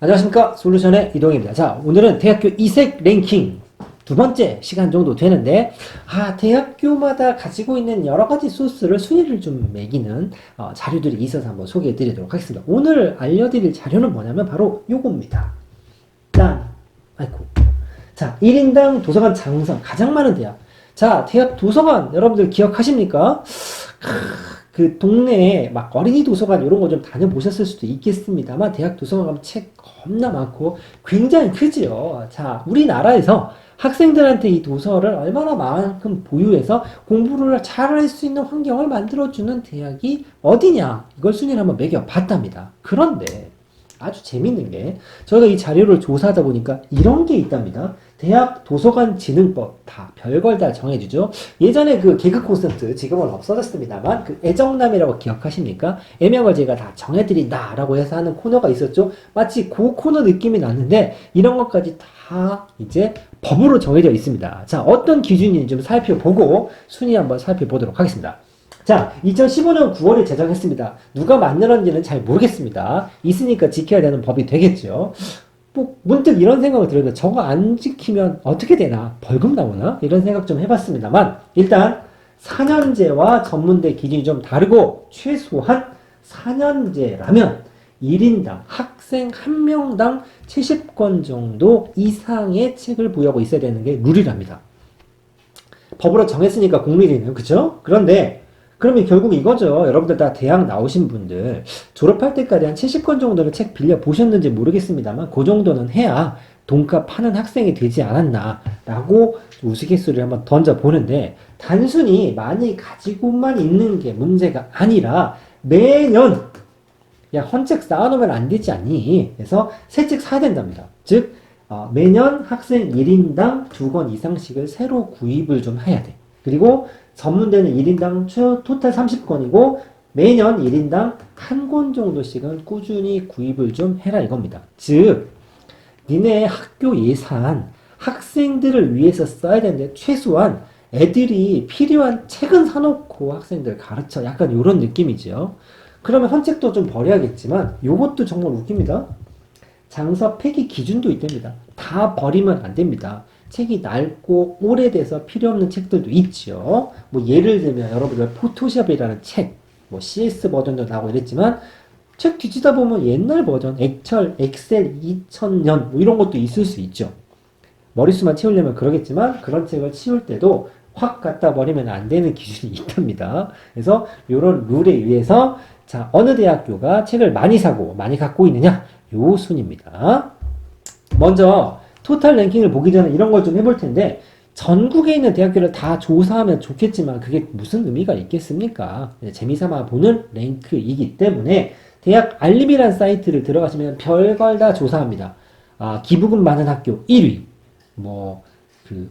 안녕하십니까. 솔루션의 이동입니다. 자, 오늘은 대학교 이색 랭킹 두 번째 시간 정도 되는데, 대학교마다 가지고 있는 여러 가지 소스를 순위를 좀 매기는 자료들이 있어서 한번 소개해 드리도록 하겠습니다. 오늘 알려드릴 자료는 뭐냐면 바로 요겁니다. 짠! 아이고. 자, 1인당 도서관 장성 가장 많은 대학. 자, 대학 도서관 여러분들 기억하십니까? 그 동네에 막 어린이 도서관 이런 거 좀 다녀보셨을 수도 있겠습니다만 대학 도서관 가면 책 겁나 많고 굉장히 크지요. 자, 우리나라에서 학생들한테 이 도서를 얼마나 만큼 보유해서 공부를 잘 할 수 있는 환경을 만들어주는 대학이 어디냐, 이걸 순위를 한번 매겨봤답니다. 그런데 아주 재밌는 게 저희가 이 자료를 조사하다 보니까 이런 게 있답니다. 대학 도서관 진흥법, 다 별걸 다 정해주죠. 예전에 그 개그 콘서트, 지금은 없어졌습니다만 그 애정남이라고 기억하십니까? 애명을 제가 다 정해드린다 라고 해서 하는 코너가 있었죠. 마치 그 코너 느낌이 났는데 이런 것까지 다 이제 법으로 정해져 있습니다. 자, 어떤 기준인지 좀 살펴보고 순위 한번 살펴보도록 하겠습니다. 자, 2015년 9월에 제정했습니다. 누가 만들었는지는 잘 모르겠습니다. 있으니까 지켜야 되는 법이 되겠죠. 뭐 문득 이런 생각을 들었는데 저거 안 지키면 어떻게 되나? 벌금 나오나? 이런 생각 좀 해봤습니다만 일단 4년제와 전문대 기준이 좀 다르고 최소한 4년제라면 1인당 학생 1명당 70권 정도 이상의 책을 보유하고 있어야 되는 게 룰이랍니다. 법으로 정했으니까 공룰이네요. 그쵸? 그런데 그러면 결국 이거죠. 여러분들 다 대학 나오신 분들 졸업할 때까지 한 70권 정도는 책 빌려 보셨는지 모르겠습니다만 그 정도는 해야 돈값 하는 학생이 되지 않았나 라고 우스갯소리를 한번 던져보는데, 단순히 많이 가지고만 있는 게 문제가 아니라 매년 야, 헌책 쌓아놓으면 안 되지 않니? 그래서 새 책 사야 된답니다. 즉 매년 학생 1인당 2권 이상씩을 새로 구입을 좀 해야 돼. 그리고 전문대는 1인당 토탈 30권이고 매년 1인당 한 권 정도씩은 꾸준히 구입을 좀 해라 이겁니다. 즉 니네 학교 예산 학생들을 위해서 써야 되는데 최소한 애들이 필요한 책은 사놓고 학생들 가르쳐, 약간 이런 느낌이죠. 그러면 헌책도 좀 버려야겠지만 요것도 정말 웃깁니다. 장서 폐기 기준도 있답니다. 다 버리면 안 됩니다. 책이 낡고 오래돼서 필요 없는 책들도 있죠. 뭐 예를 들면 여러분들 포토샵이라는 책, 뭐 CS 버전도 나오고 이랬지만 책 뒤지다 보면 옛날 버전, 액철, 엑셀 2000년 뭐 이런 것도 있을 수 있죠. 머릿수만 채우려면 그러겠지만 그런 책을 치울 때도 확 갖다 버리면 안 되는 기준이 있답니다. 그래서 이런 룰에 의해서 자, 어느 대학교가 책을 많이 사고 많이 갖고 있느냐, 요 순입니다. 먼저 토탈 랭킹을 보기 전에 이런 걸 좀 해볼 텐데, 전국에 있는 대학교를 다 조사하면 좋겠지만 그게 무슨 의미가 있겠습니까? 재미삼아 보는 랭크이기 때문에 대학 알림이라는 사이트를 들어가시면 별걸 다 조사합니다. 기부금 많은 학교 1위,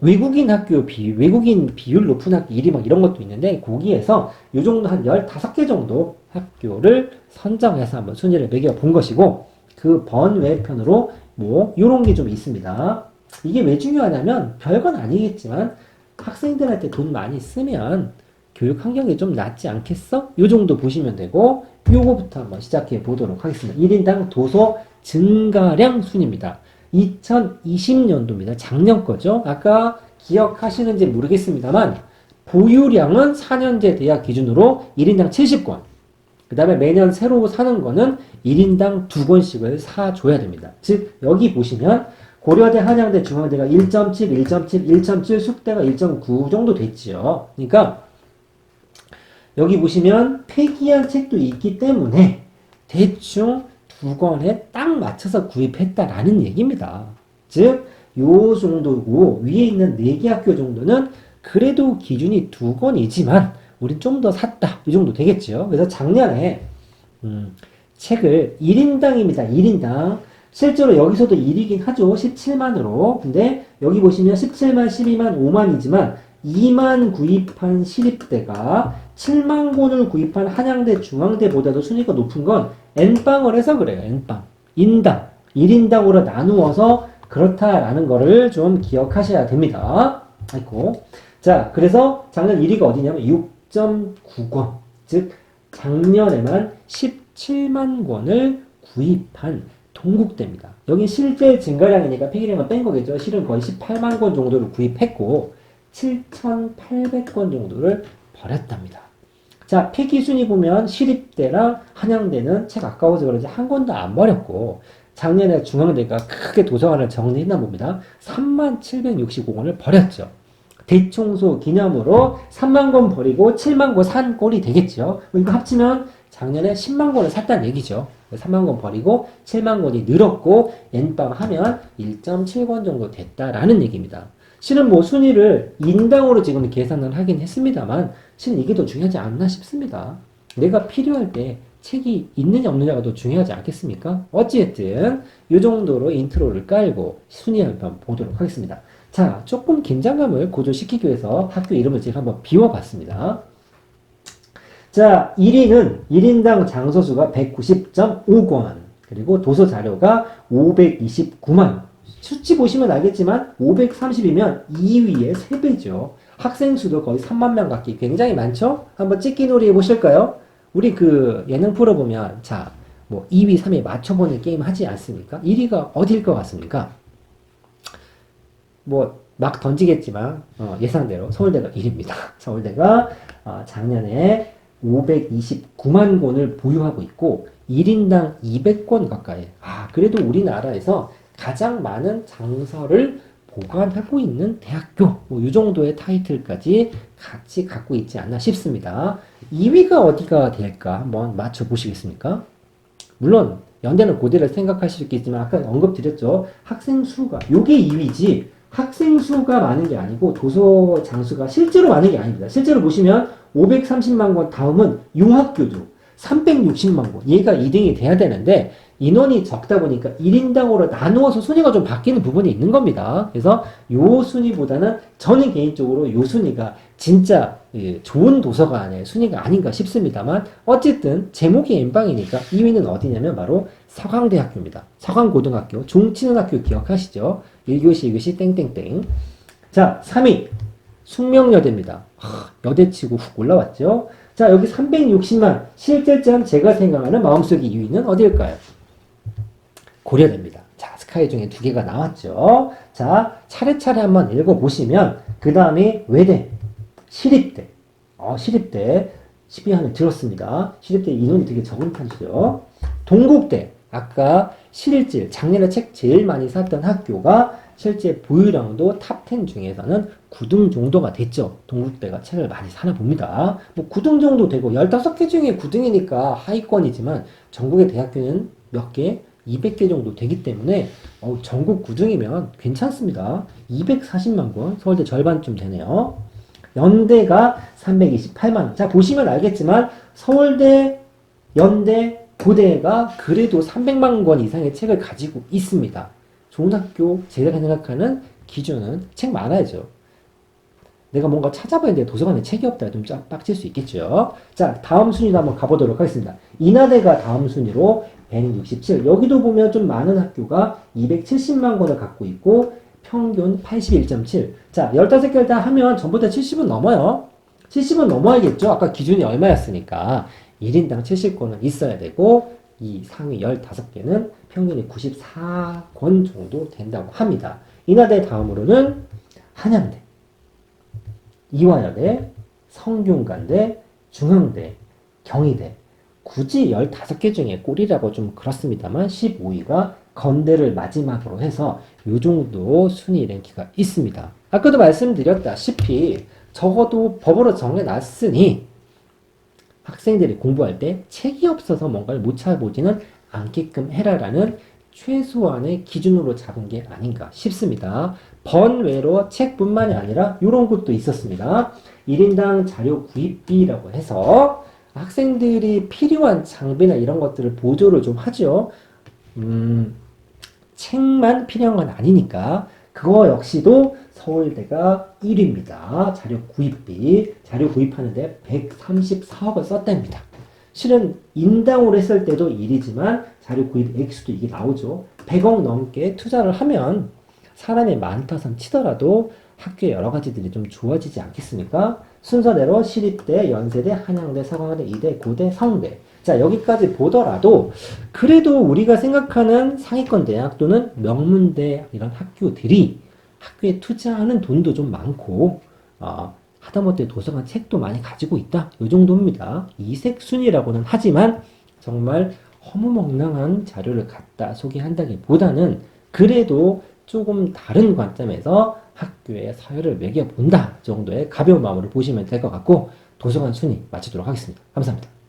외국인 비율 높은 학교 1위 막 이런 것도 있는데, 거기에서 요 정도 한 15개 정도 학교를 선정해서 한번 순위를 매겨 본 것이고, 그 번외편으로 요런 게 좀 있습니다. 이게 왜 중요하냐면 별건 아니겠지만 학생들한테 돈 많이 쓰면 교육 환경이 좀 낫지 않겠어? 요 정도 보시면 되고, 요거부터 한번 시작해 보도록 하겠습니다. 1인당 도서 증가량 순입니다. 2020년도입니다. 작년 거죠. 아까 기억하시는지 모르겠습니다만 보유량은 4년제 대학 기준으로 1인당 70권. 그 다음에 매년 새로 사는 거는 1인당 2권씩을 사줘야 됩니다. 즉 여기 보시면 고려대, 한양대, 중앙대가 1.7, 1.7, 1.7, 숙대가 1.9 정도 됐지요. 그러니까 여기 보시면 폐기한 책도 있기 때문에 대충 2권에 딱 맞춰서 구입했다라는 얘기입니다. 즉, 요 정도고 위에 있는 4개 학교 정도는 그래도 기준이 2권이지만 우린 좀 더 샀다. 이 정도 되겠죠. 그래서 작년에 책을 1인당입니다. 1인당. 실제로 여기서도 1이긴 하죠. 17만으로. 근데 여기 보시면 17만, 12만, 5만이지만 2만 구입한 시립대가 7만 권을 구입한 한양대, 중앙대보다도 순위가 높은 건 N방을 해서 그래요. N방. 인당. 1인당으로 나누어서 그렇다라는 거를 좀 기억하셔야 됩니다. 아이고. 자, 그래서 작년 1위가 어디냐면 6.9권. 즉, 작년에만 17만 권을 구입한 동국대입니다. 여기 실제 증가량이니까 폐기량을 뺀 거겠죠. 실은 거의 18만 권 정도를 구입했고 7,800권 정도를 버렸답니다. 자, 폐기 순위 보면 시립대랑 한양대는 책 아까워서 그런지 한 권도 안 버렸고 작년에 중앙대가 크게 도서관을 정리했나 봅니다. 3765권을 버렸죠. 대청소 기념으로 3만 권 버리고 7만 권 산 꼴이 되겠죠. 이거 합치면 작년에 10만 권을 샀다는 얘기죠. 3만 권 버리고 7만 권이 늘었고 N빵 하면 1.7권 정도 됐다라는 얘기입니다. 실은 뭐 순위를 인당으로 지금 계산을 하긴 했습니다만 실은 이게 더 중요하지 않나 싶습니다. 내가 필요할 때 책이 있느냐 없느냐가 더 중요하지 않겠습니까? 어찌됐든 이 정도로 인트로를 깔고 순위 한번 보도록 하겠습니다. 자, 조금 긴장감을 고조시키기 위해서 학교 이름을 제가 한번 비워봤습니다. 자, 1위는 1인당 장서수가 190.5권, 그리고 도서 자료가 529만. 수치 보시면 알겠지만 530이면 2위의 3배죠. 학생 수도 거의 3만 명 갖기 굉장히 많죠? 한번 찍기 놀이 해보실까요? 우리 그 예능 프로 보면 자, 뭐 2위, 3위 맞춰보는 게임 하지 않습니까? 1위가 어딜 것 같습니까? 뭐 막 던지겠지만 예상대로 서울대가 1위입니다. 서울대가 작년에 529만 권을 보유하고 있고 1인당 200권 가까이. 그래도 우리나라에서 가장 많은 장서를 보관하고 있는 대학교. 뭐 이 정도의 타이틀까지 같이 갖고 있지 않나 싶습니다. 2위가 어디가 될까 한번 맞춰 보시겠습니까? 물론 연대는 고대를 생각하실 수 있겠지만 아까 언급드렸죠. 학생 수가 요게 2위지 학생 수가 많은 게 아니고 도서 장수가 실제로 많은 게 아닙니다. 실제로 보시면 530만 권 다음은 융합교도 360만 권. 얘가 2등이 돼야 되는데 인원이 적다 보니까 1인당으로 나누어서 순위가 좀 바뀌는 부분이 있는 겁니다. 그래서 요 순위보다는 저는 개인적으로 요 순위가 진짜 좋은 도서관의 순위가 아닌가 싶습니다만 어쨌든 제목이 N방이니까 2위는 어디냐면 바로 서강대학교입니다. 서강고등학교, 종친원학교 기억하시죠? 1교시, 2교시, 땡땡땡. 자, 3위. 숙명여대입니다. 여대치고 훅 올라왔죠? 자, 여기 360만. 실제점 제가 생각하는 마음속의 2위는 어디일까요? 고려대입니다. 자, 스카이 중에 2개가 나왔죠? 자, 차례차례 한번 읽어보시면, 그 다음에 외대, 시립대. 시립대. 10위 안에 들었습니다. 시립대 인원이 되게 적은 편이죠. 동국대. 아까 실질, 작년에 책 제일 많이 샀던 학교가 실제 보유량도 탑10 중에서는 9등 정도가 됐죠. 동국대가 책을 많이 사나 봅니다. 뭐 9등 정도 되고 15개 중에 9등이니까 하위권이지만 전국의 대학교는 몇 개? 200개 정도 되기 때문에 전국 9등이면 괜찮습니다. 240만 권, 서울대 절반쯤 되네요. 연대가 328만. 자, 보시면 알겠지만 서울대, 연대, 고대가 그래도 300만 권 이상의 책을 가지고 있습니다. 좋은 학교, 제가 생각하는 기준은 책 많아야죠. 내가 뭔가 찾아봤는데 도서관에 책이 없다. 좀 빡칠 수 있겠죠. 자, 다음 순위도 한번 가보도록 하겠습니다. 인하대가 다음 순위로 167. 여기도 보면 좀 많은 학교가 270만 권을 갖고 있고 평균 81.7. 자, 15개 다 하면 전부 다 70은 넘어요. 70은 넘어야겠죠. 아까 기준이 얼마였으니까 1인당 70권은 있어야 되고 이 상위 15개는 평균이 94권 정도 된다고 합니다. 인하대 다음으로는 한양대, 이화여대, 성균관대, 중앙대, 경희대. 굳이 15개 중에 꼴이라고 좀 그렇습니다만 15위가 건대를 마지막으로 해서 이 정도 순위 랭킹가 있습니다. 아까도 말씀드렸다시피 적어도 법으로 정해놨으니 학생들이 공부할 때 책이 없어서 뭔가를 못 찾아보지는 않게끔 해라라는 최소한의 기준으로 잡은 게 아닌가 싶습니다. 번외로 책뿐만이 아니라 이런 것도 있었습니다. 1인당 자료 구입비라고 해서 학생들이 필요한 장비나 이런 것들을 보조를 좀 하죠. 책만 필요한 건 아니니까 그거 역시도 서울대가 1위입니다. 자료 구입비. 자료 구입하는데 134억을 썼답니다. 실은 인당으로 했을 때도 1위지만 자료 구입 액수도 이게 나오죠. 100억 넘게 투자를 하면 사람이 많다선 치더라도 학교의 여러 가지들이 좀 좋아지지 않겠습니까? 순서대로 시립대, 연세대, 한양대, 서강대, 이대, 고대, 성대. 자, 여기까지 보더라도 그래도 우리가 생각하는 상위권 대학 또는 명문대 이런 학교들이 학교에 투자하는 돈도 좀 많고 하다못해 도서관 책도 많이 가지고 있다. 이 정도입니다. 이색 순위라고는 하지만 정말 허무맹랑한 자료를 갖다 소개한다기보다는 그래도 조금 다른 관점에서 학교의 서열을 매겨본다 정도의 가벼운 마음으로 보시면 될 것 같고 도서관 순위 마치도록 하겠습니다. 감사합니다.